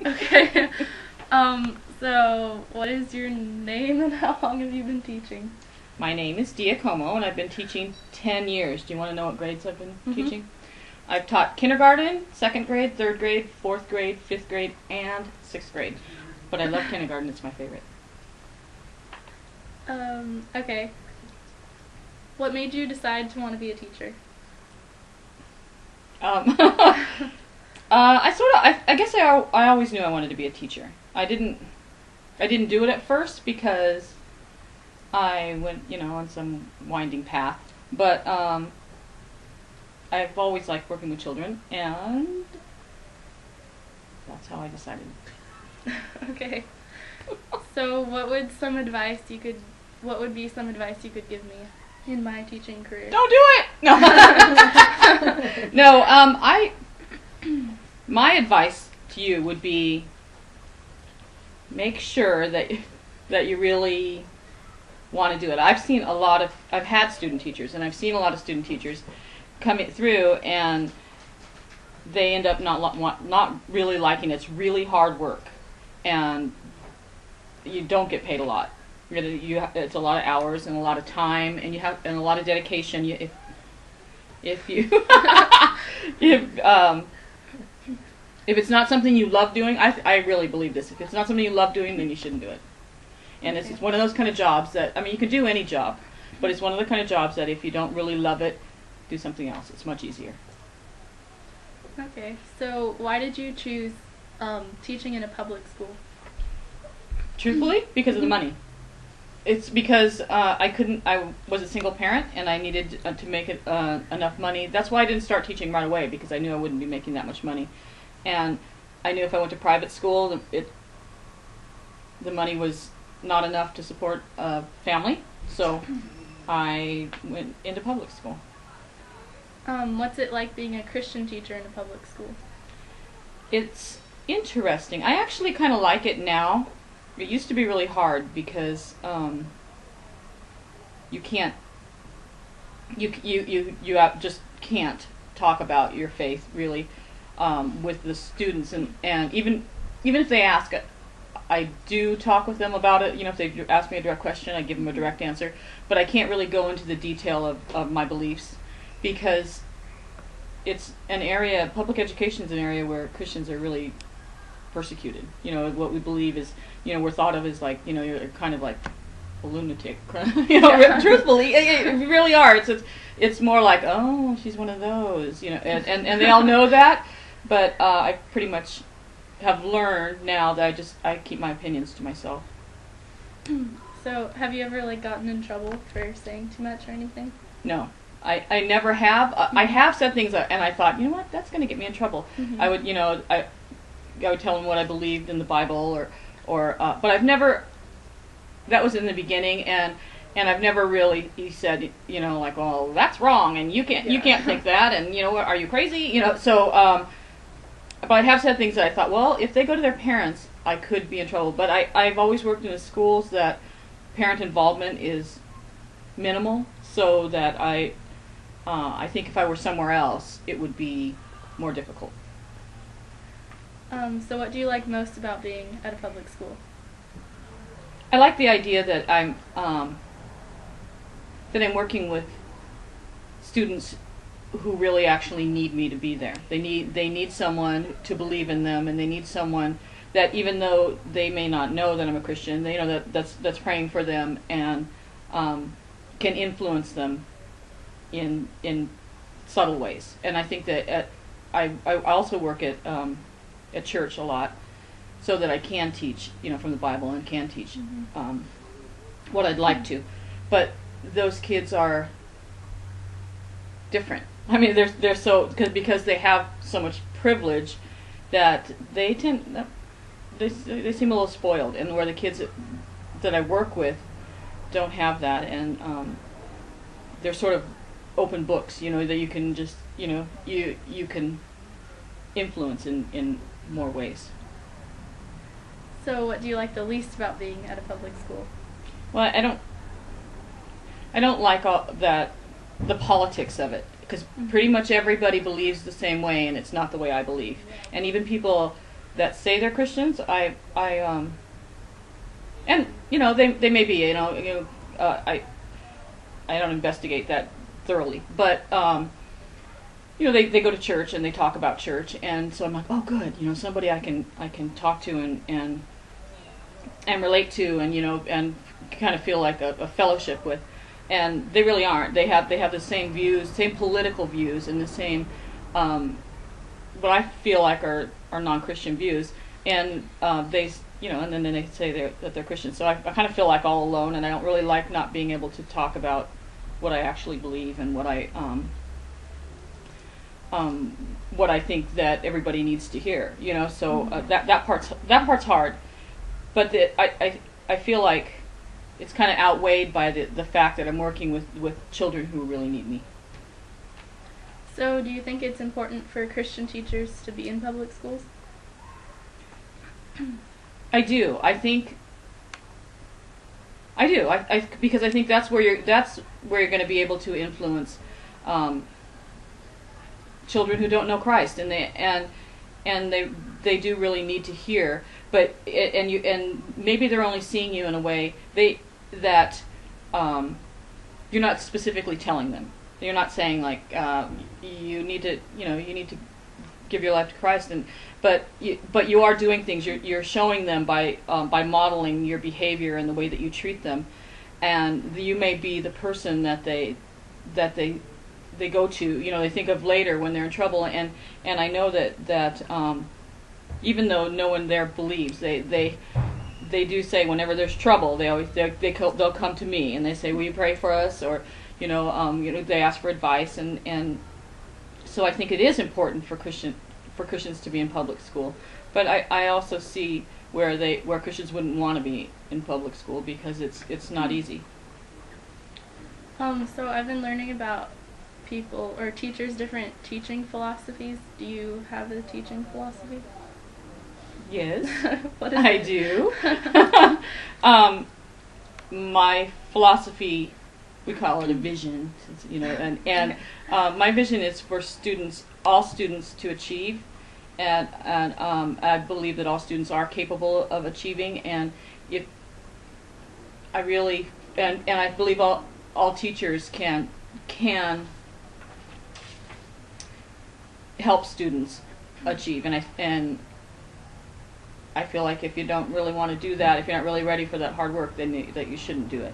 Okay. So what is your name and how long have you been teaching? My name is Dia Como, and I've been teaching 10 years. Do you want to know what grades I've been teaching? I've taught kindergarten, 2nd grade, 3rd grade, 4th grade, 5th grade, and 6th grade. But I love kindergarten. It's my favorite. Okay. What made you decide to want to be a teacher? I guess I always knew I wanted to be a teacher. I didn't do it at first because I went, on some winding path. But I've always liked working with children, and that's how I decided. Okay. So what would be some advice you could give me in my teaching career? Don't do it! No. No, my advice to you would be make sure that you really want to do it. I've had student teachers, and I've seen a lot of student teachers coming through, and they end up not really liking it. It's really hard work, and you don't get paid a lot. It's a lot of hours and a lot of time, and a lot of dedication. If it's not something you love doing, I really believe this. If it's not something you love doing, then you shouldn't do it. And Okay. It's one of those kind of jobs that, you can do any job, but it's one of the kind of jobs that if you don't really love it, do something else. It's much easier. Okay. So why did you choose teaching in a public school? Truthfully, because of the money. It's because I was a single parent, and I needed to make it enough money. That's why I didn't start teaching right away, because I knew I wouldn't be making that much money. And I knew if I went to private school, the money was not enough to support a family, so I went into public school. What's it like being a Christian teacher in a public school? It's interesting. I actually kind of like it now. It used to be really hard because you just can't talk about your faith really with the students, and even if they ask, I do talk with them about it. If they ask me a direct question, I give them a direct answer, but I can't really go into the detail of my beliefs, because it's an area, public education is an area where Christians are really persecuted. What we believe is, we're thought of as like, you're kind of like a lunatic. Truthfully, you really are. It's more like, oh, she's one of those, and they all know that, but I pretty much have learned now that I keep my opinions to myself. So have you ever gotten in trouble for saying too much or anything? No. I never have. I have said things and I thought, you know what, that's going to get me in trouble. Mm-hmm. I would tell them what I believed in the Bible, but I've never. That was in the beginning, and I've never really said, well, that's wrong, and you can't think that, and are you crazy? So. But I have said things that I thought, well, if they go to their parents, I could be in trouble. But I've always worked in schools that parent involvement is minimal, so that I think if I were somewhere else, it would be more difficult. So what do you like most about being at a public school? I like the idea that I'm working with students who really actually need me to be there. They need someone to believe in them, and they need someone that, even though they may not know that I'm a Christian, they know that's praying for them and can influence them in subtle ways. And I think that I also work at church a lot, so that I can teach, from the Bible, and can teach what I'd like to. But those kids are different. They're so because they have so much privilege that they seem a little spoiled, and where the kids that I work with don't have that, and they're sort of open books, that you can just you can influence in more ways. So what do you like the least about being at a public school? Well, I don't like all that the politics of it, because pretty much everybody believes the same way, and it's not the way I believe. And even people that say they're Christians, and they may be, I don't investigate that thoroughly, but they go to church and they talk about church, and so I'm like, oh, good, somebody I can talk to and relate to, and kind of feel like a fellowship with. And they really aren't. They have the same views, same political views, and the same what I feel like are non-Christian views, and and then they say that they're Christians. So I kind of feel like all alone, and I don't really like not being able to talk about what I actually believe and what I think that everybody needs to hear. So that part's hard, but I feel like it's kind of outweighed by the fact that I'm working with children who really need me. So do you think it's important for Christian teachers to be in public schools? I do. I do. Because I think that's where you're going to be able to influence children who don't know Christ, and they do really need to hear. But and maybe they're only seeing you in a way that you're not specifically telling them. You're not saying like you need to give your life to Christ, but you are doing things. You're showing them by modeling your behavior and the way that you treat them, and you may be the person that they go to. They think of later when they're in trouble, and I know that even though no one there believes, they do say whenever there's trouble, they'll come to me and they say, will you pray for us, or they ask for advice, and so I think it is important for Christians to be in public school. But I also see where Christians wouldn't want to be in public school because it's not easy. So I've been learning about people or teachers' different teaching philosophies. Do you have a teaching philosophy? Yes, What is I it? do. My philosophy, we call it a vision, and my vision is for all students to achieve, and I believe that all students are capable of achieving, and if I really and I believe all teachers can help students achieve, and I feel like if you don't really want to do that, if you're not really ready for that hard work, then that you shouldn't do it.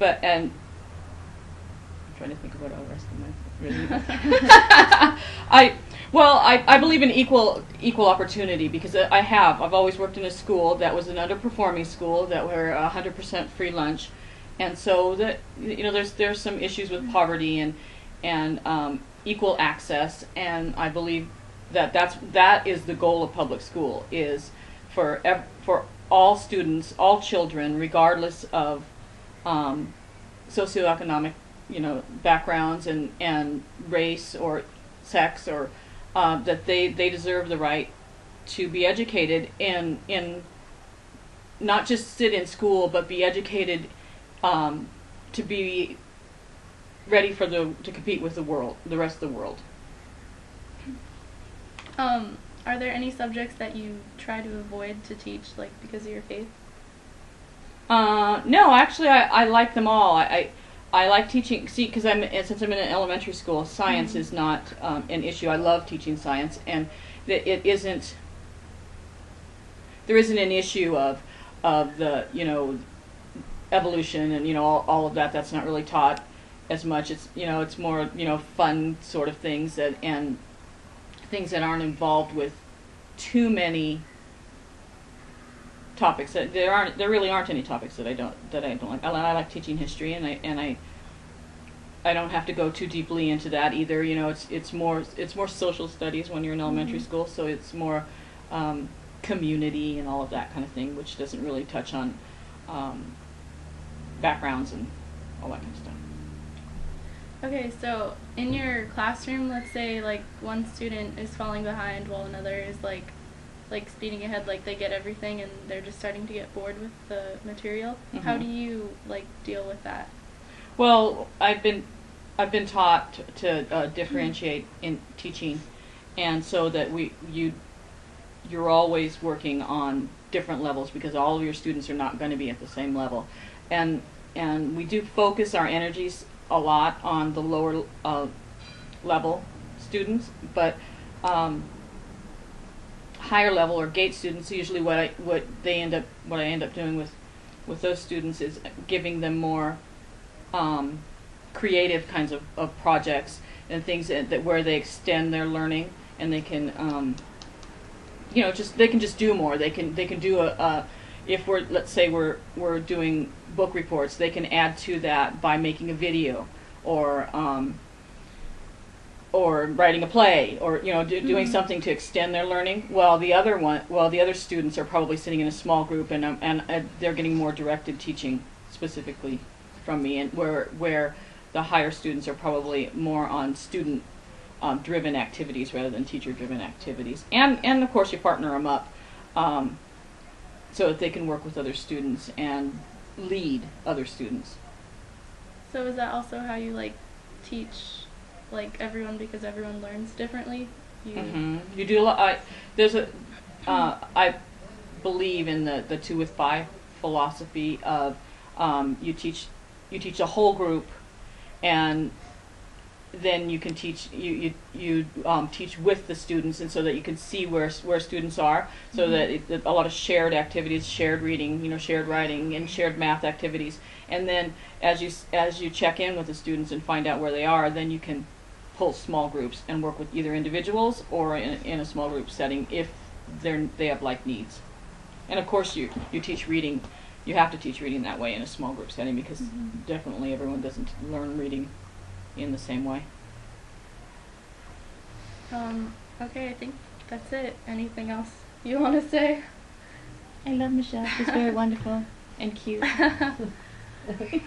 I'm trying to think about all the rest of my I believe in equal opportunity, because I've always worked in a school that was an underperforming school that were 100% free lunch, and so that there's some issues with poverty and equal access, and I believe that is the goal of public school, is for all students, all children, regardless of socioeconomic backgrounds and race or sex, or that they deserve the right to be educated in not just sit in school, but be educated to be ready to compete with the rest of the world. Are there any subjects that you try to avoid to teach, like because of your faith? No, actually, I like them all. I like teaching. See, because since I'm in an elementary school, science is not an issue. I love teaching science, and there isn't an issue of the evolution and all of that. That's not really taught as much. It's more fun sort of things and things that aren't involved with too many topics. There really aren't any topics that I don't like. I like teaching history, and I don't have to go too deeply into that either. It's more social studies when you're in elementary school, so it's more community and all of that kind of thing, which doesn't really touch on backgrounds and all that kind of stuff. Okay, so in your classroom, let's say like one student is falling behind while another is like speeding ahead, like they get everything and they're just starting to get bored with the material. How do you deal with that? Well, I've been I've been taught to differentiate in teaching, and so that you're always working on different levels because all of your students are not going to be at the same level, and we do focus our energies a lot on the lower level students, but higher level or gate students, usually what I end up doing with those students is giving them more creative kinds of projects and things that where they extend their learning, and they can they can just do more. They can do if let's say we're doing book reports, they can add to that by making a video or writing a play, or doing something to extend their learning. While the other students are probably sitting in a small group, and they're getting more directed teaching specifically from me, and where the higher students are probably more on student driven activities rather than teacher driven activities. And of course you partner them up so that they can work with other students and lead other students. So is that also how you teach everyone, because everyone learns differently? You do a lot. I believe in the 2 with 5 philosophy of you teach a whole group, and then you can teach teach with the students, and so that you can see where students are, so that a lot of shared activities, shared reading, shared writing, and shared math activities, and then as you check in with the students and find out where they are, then you can pull small groups and work with either individuals or in a small group setting if they have like needs. And of course you teach reading. You have to teach reading that way in a small group setting, because definitely everyone doesn't learn reading in the same way. Okay, I think that's it. Anything else you want to say? I love Michelle. She's very wonderful and cute. Okay.